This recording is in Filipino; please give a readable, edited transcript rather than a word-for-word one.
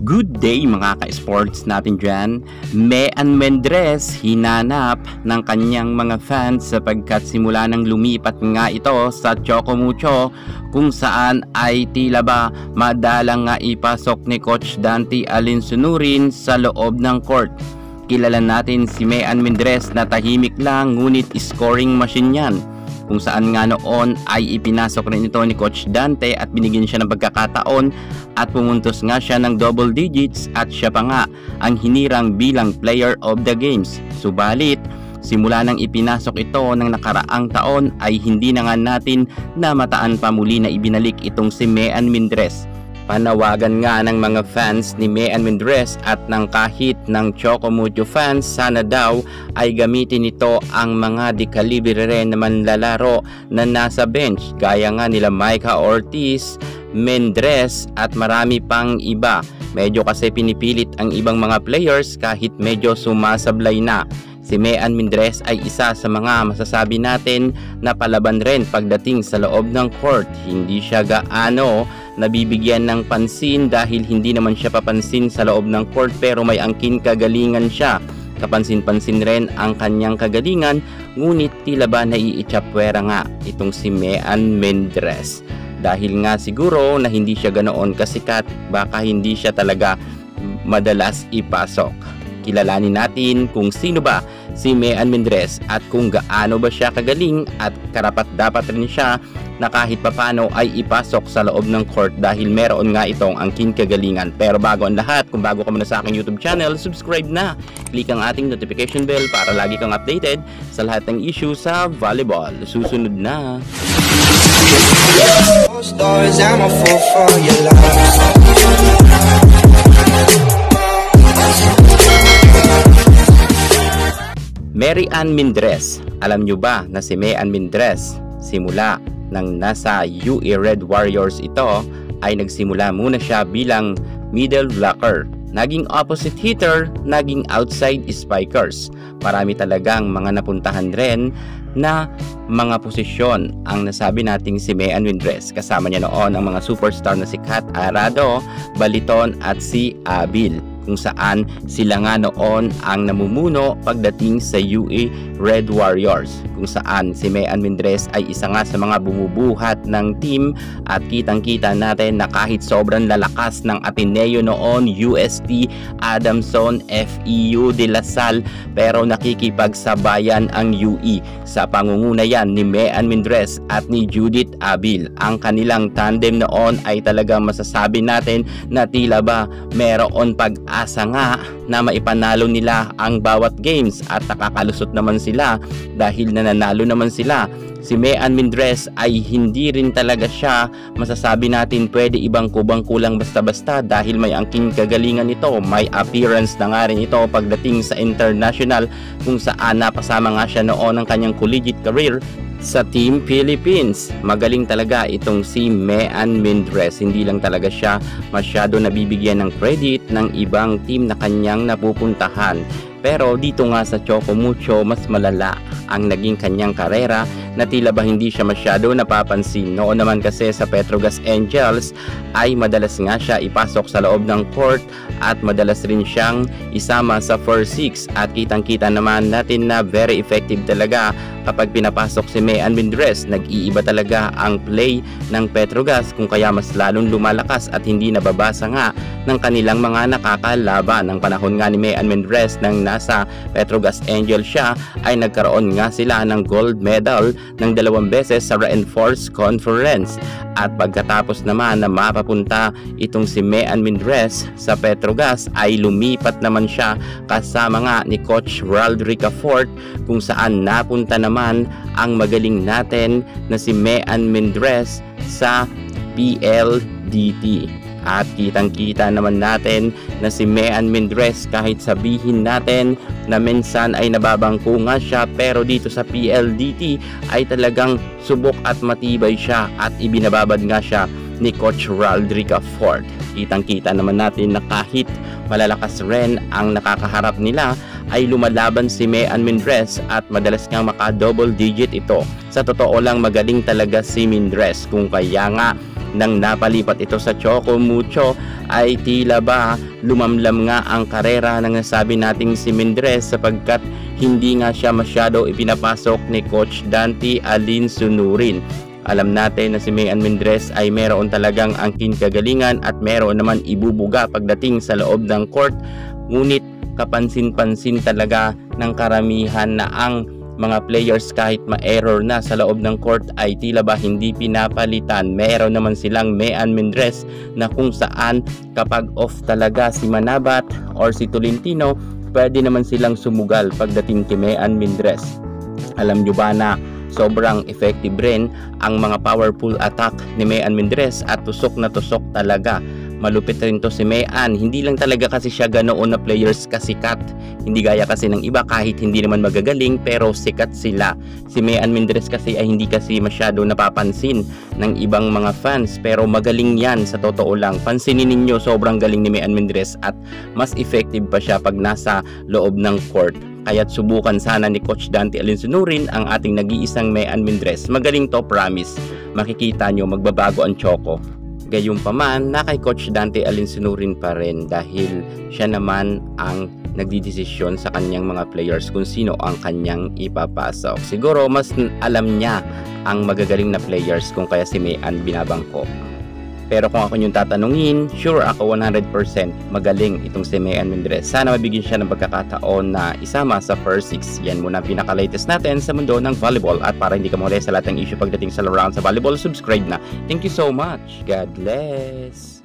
Good day mga ka-sports natin dyan. Mean Mendres hinanap ng kanyang mga fans sapagkat simula nang lumipat nga ito sa Chocomucho kung saan ay tila ba madalang nga ipasok ni Coach Dante Alinsunurin sa loob ng court. Kilala natin si Mean Mendres na tahimik lang ngunit scoring machine yan. Kung saan nga noon ay ipinasok rin ito ni Coach Dante at binigyan siya ng pagkakataon at pumuntos nga siya ng double digits at siya pa nga ang hinirang bilang player of the games. Subalit, simula nang ipinasok ito ng nakaraang taon ay hindi na nga natin na mataan pa muli na ibinalik itong si Mean Mendres. Panawagan nga ng mga fans ni Mean Mendres at ng kahit ng Chocomucho fans, sana daw ay gamitin nito ang mga dekalibre rin na manlalaro na nasa bench gaya nga nila Micah Ortiz, Mendres at marami pang iba. Medyo kasi pinipilit ang ibang mga players kahit medyo sumasablay na. Si Mean Mendres ay isa sa mga masasabi natin na palaban rin pagdating sa loob ng court. Hindi siya gaano nabibigyan ng pansin dahil hindi naman siya papansin sa loob ng court pero may angkin kagalingan siya. Kapansin-pansin rin ang kanyang kagalingan ngunit tila ba naiitsapwera nga itong si Mean Mendres. Dahil nga siguro na hindi siya ganoon kasikat, baka hindi siya talaga madalas ipasok. Kilalanin natin kung sino ba si Mean Mendres at kung gaano ba siya kagaling at karapat dapat rin siya na kahit papano ay ipasok sa loob ng court dahil meron nga itong angkin kagalingan. Pero bago ang lahat, kung bago ka muna sa aking YouTube channel, subscribe na. Click ang ating notification bell para lagi kang updated sa lahat ng issue sa volleyball. Susunod na. Mary Ann Mendres. Alam nyo ba na si Mean Mendres simula nang nasa UE Red Warriors ito ay nagsimula muna siya bilang middle blocker, naging opposite hitter, naging outside spikers. Marami talagang mga napuntahan rin na mga posisyon ang nasabi nating si Mean Mendres. Kasama niya noon ang mga superstar na si Kat Arado, Baliton at si Abil, kung saan sila nga noon ang namumuno pagdating sa UE Red Warriors, kung saan si Mean Mendres ay isa nga sa mga bumubuhat ng team at kitang-kita natin na kahit sobrang lalakas ng Ateneo noon, UST, Adamson, FEU, De La Salle, pero nakikipagsabayan ang UE sa pangunguna yan ni Mean Mendres at ni Judith Abil. Ang kanilang tandem noon ay talagang masasabi natin na tila ba meron pag-asa nga na maipanalo nila ang bawat games at nakakalusot naman sila dahil nananalo naman sila. Si Mean Mendres ay hindi rin talaga siya masasabi natin pwede ibang kubang kulang basta-basta dahil may angking kagalingan ito. May appearance na nga rin ito pagdating sa international kung saan napasama nga siya noon ng kanyang collegiate career sa Team Philippines. Magaling talaga itong si Mean Mendres. Hindi lang talaga siya masyado nabibigyan ng credit ng ibang team na kanyang napupuntahan. Pero dito nga sa Chocomucho, mas malala ang naging kanyang karera na tila ba hindi siya masyado napapansin. Noon naman kasi sa Petrogas Angels ay madalas nga siya ipasok sa loob ng court at madalas rin siyang isama sa first six at kitang-kita naman natin na very effective talaga kapag pinapasok si Mean Mendres. Nag-iiba talaga ang play ng Petrogas kung kaya mas lalong lumalakas at hindi nababasa nga ng kanilang mga nakakalaban. Ng panahon nga ni Mean Mendres nang nasa Petrogas Angels siya ay nagkaroon nga sila ng gold medal ng 2 beses sa Reinforced Conference. At pagkatapos naman na mapapunta itong si Mean Mendres sa Petrogas ay lumipat naman siya kasama nga ni Coach Ral Ricafort kung saan napunta naman ang magaling natin na si Mean Mendres sa PLDT. At kitang-kita naman natin na si Mean Mendres kahit sabihin natin na minsan ay nababangko nga siya, pero dito sa PLDT ay talagang subok at matibay siya at ibinababad nga siya ni Coach Raldrica Ford. Kitang-kita naman natin na kahit malalakas rin ang nakakaharap nila ay lumalaban si Mean Mendres at madalas nga maka double digit ito. Sa totoo lang magaling talaga si Mendres kung kaya nga nang napalipat ito sa Choco Mucho ay tila ba lumamlam nga ang karera ng nasabi nating si Mindres sapagkat hindi nga siya masyado ipinapasok ni Coach Dante Alinsunurin. Alam natin na si Mayan Mindres ay meron talagang angkin kagalingan at meron naman ibubuga pagdating sa loob ng court, ngunit kapansin-pansin talaga ng karamihan na ang mga players kahit ma-error na sa loob ng court ay tila ba hindi pinapalitan. Meron naman silang Mayan Mindres na kung saan kapag off talaga si Manabat or si Tolentino, pwede naman silang sumugal pagdating kay Mayan Mindres. Alam nyo ba na sobrang effective rin ang mga powerful attack ni Mayan Mindres at tusok na tusok talaga. Malupit rin to si Mayan. Hindi lang talaga kasi siya ganoon na players kasikat. Hindi gaya kasi ng iba kahit hindi naman magagaling pero sikat sila. Si Mayan Mindres kasi ay hindi kasi masyado napapansin ng ibang mga fans pero magaling yan sa totoo lang. Pansinin ninyo sobrang galing ni Mayan Mindres at mas effective pa siya pag nasa loob ng court. Kaya't subukan sana ni Coach Dante Alinsunurin ang ating nag-iisang Mayan Mindres. Magaling to, promise. Makikita nyo magbabago ang Choco. Gayunpaman na kay Coach Dante Alinsunurin pa rin dahil siya naman ang nagdidesisyon sa kanyang mga players kung sino ang kanyang ipapasok. Siguro mas alam niya ang magagaling na players kung kaya si Mayan binabangko. Pero kung ako yung tatanungin, sure ako 100% magaling itong si Mayan Mindres. Sana mabigyan siya ng pagkakataon na isama sa first 6. Yan muna ang pinaka-latest natin sa mundo ng volleyball. At para hindi ka mawala sa lahat ng issue pagdating sa larangan sa volleyball, subscribe na. Thank you so much. God bless.